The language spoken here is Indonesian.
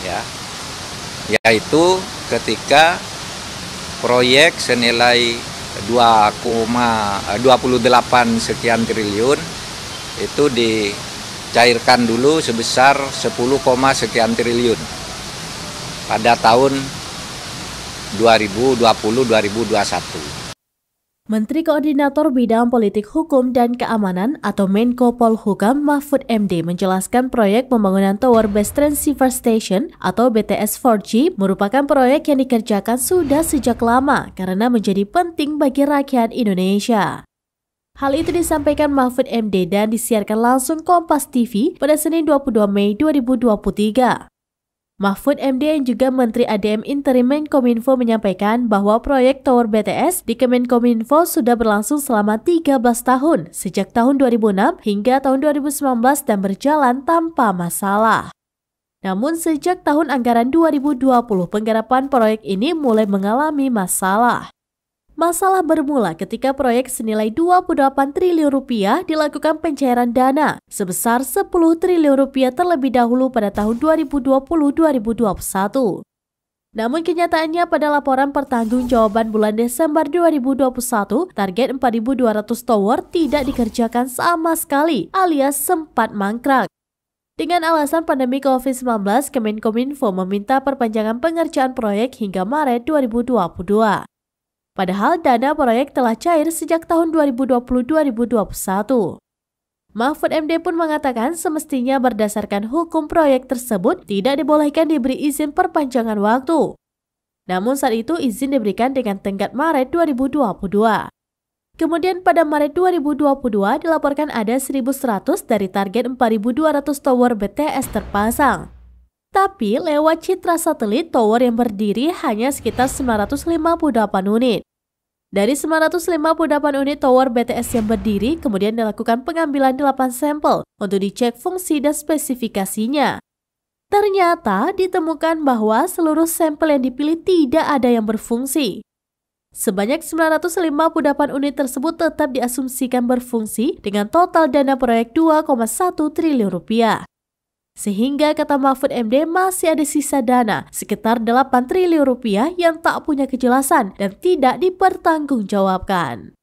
ya, yaitu ketika proyek senilai 2,28 sekian triliun itu dicairkan dulu sebesar 10, sekian triliun pada tahun 2020-2021. Menteri Koordinator Bidang Politik Hukum dan Keamanan atau Menko Polhukam Mahfud MD menjelaskan proyek pembangunan Tower Base Transceiver Station atau BTS 4G merupakan proyek yang dikerjakan sudah sejak lama karena menjadi penting bagi rakyat Indonesia. Hal itu disampaikan Mahfud MD dan disiarkan langsung Kompas TV pada Senin 22 Mei 2023. Mahfud MD yang juga Menteri ADM Interim Menkominfo menyampaikan bahwa proyek Tower BTS di Kemenkominfo sudah berlangsung selama 13 tahun, sejak tahun 2006 hingga tahun 2019 dan berjalan tanpa masalah. Namun sejak tahun anggaran 2020, penggarapan proyek ini mulai mengalami masalah. Masalah bermula ketika proyek senilai 28 triliun rupiah dilakukan pencairan dana sebesar 10 triliun rupiah terlebih dahulu pada tahun 2020-2021. Namun kenyataannya pada laporan pertanggungjawaban bulan Desember 2021, target 4.200 tower tidak dikerjakan sama sekali alias sempat mangkrak. Dengan alasan pandemi COVID-19, Kemenkominfo meminta perpanjangan pengerjaan proyek hingga Maret 2022. Padahal dana proyek telah cair sejak tahun 2020-2021. Mahfud MD pun mengatakan semestinya berdasarkan hukum proyek tersebut tidak dibolehkan diberi izin perpanjangan waktu. Namun saat itu izin diberikan dengan tenggat Maret 2022. Kemudian pada Maret 2022 dilaporkan ada 1.100 dari target 4.200 tower BTS terpasang. Tapi lewat citra satelit, tower yang berdiri hanya sekitar 958 unit. Dari 958 unit tower BTS yang berdiri, kemudian dilakukan pengambilan 8 sampel untuk dicek fungsi dan spesifikasinya. Ternyata ditemukan bahwa seluruh sampel yang dipilih tidak ada yang berfungsi. Sebanyak 958 unit tersebut tetap diasumsikan berfungsi dengan total dana proyek 2,1 triliun rupiah. Sehingga kata Mahfud MD masih ada sisa dana sekitar 8 triliun rupiah yang tak punya kejelasan dan tidak dipertanggungjawabkan.